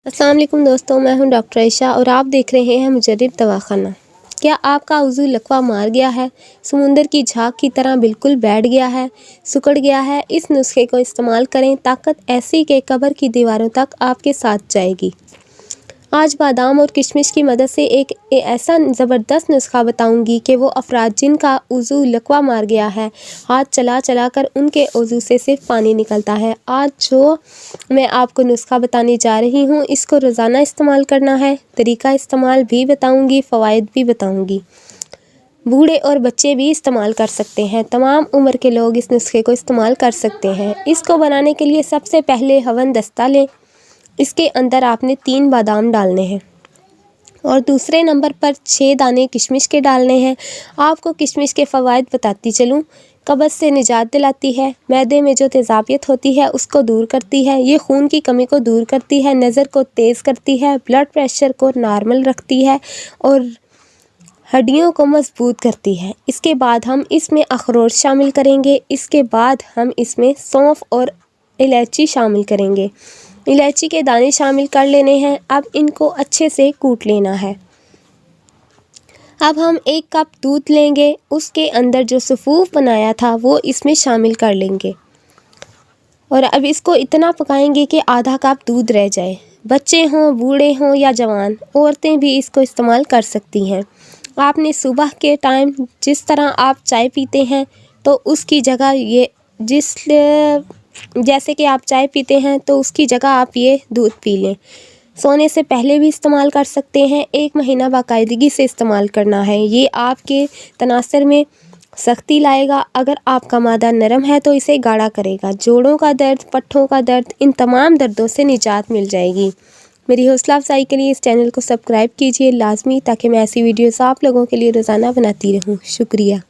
अस्सलाम वालेकुम दोस्तों, मैं हूं डॉक्टर आयशा और आप देख रहे हैं मुजर्रिब दवाखाना। क्या आपका वज़ू लकवा मार गया है, समुंदर की झाग की तरह बिल्कुल बैठ गया है, सिकुड़ गया है? इस नुस्खे को इस्तेमाल करें, ताकत ऐसी कि कब्र की दीवारों तक आपके साथ जाएगी। आज बादाम और किशमिश की मदद से एक ऐसा ज़बरदस्त नुस्खा बताऊंगी कि वो अफराद जिनका वज़ू लकवा मार गया है, हाथ चला चला कर उनके वज़ू से सिर्फ पानी निकलता है। आज जो मैं आपको नुस्खा बताने जा रही हूँ, इसको रोज़ाना इस्तेमाल करना है। तरीका इस्तेमाल भी बताऊंगी, फ़वाइद भी बताऊंगी। बूढ़े और बच्चे भी इस्तेमाल कर सकते हैं। तमाम उम्र के लोग इस नुस्खे को इस्तेमाल कर सकते हैं। इसको बनाने के लिए सबसे पहले हवन दस्ता लें। इसके अंदर आपने 3 बादाम डालने हैं और दूसरे नंबर पर 6 दाने किशमिश के डालने हैं। आपको किशमिश के फ़वाइद बताती चलूँ। कब्ज़ से निजात दिलाती है, मैदे में जो तेज़ाबियत होती है उसको दूर करती है, ये खून की कमी को दूर करती है, नज़र को तेज़ करती है, ब्लड प्रेशर को नॉर्मल रखती है और हड्डियों को मजबूत करती है। इसके बाद हम इसमें अखरोट शामिल करेंगे। इसके बाद हम इसमें सौंफ और इलायची शामिल करेंगे। इलायची के दाने शामिल कर लेने हैं। अब इनको अच्छे से कूट लेना है। अब हम 1 कप दूध लेंगे, उसके अंदर जो सफ़ूफ बनाया था वो इसमें शामिल कर लेंगे और अब इसको इतना पकाएंगे कि आधा कप दूध रह जाए। बच्चे हों, बूढ़े हों या जवान, औरतें भी इसको इस्तेमाल कर सकती हैं। आपने सुबह के टाइम जिस तरह आप चाय पीते हैं तो उसकी जगह ये जैसे कि आप चाय पीते हैं तो उसकी जगह आप ये दूध पी लें। सोने से पहले भी इस्तेमाल कर सकते हैं। 1 महीना बाकायदगी से इस्तेमाल करना है। ये आपके तनासर में सख्ती लाएगा। अगर आपका मादा नरम है तो इसे गाढ़ा करेगा। जोड़ों का दर्द, पट्ठों का दर्द, इन तमाम दर्दों से निजात मिल जाएगी। मेरी हौसला अफजाई के लिए इस चैनल को सब्सक्राइब कीजिए लाजमी, ताकि मैं ऐसी वीडियोस आप लोगों के लिए रोज़ाना बनाती रहूँ। शुक्रिया।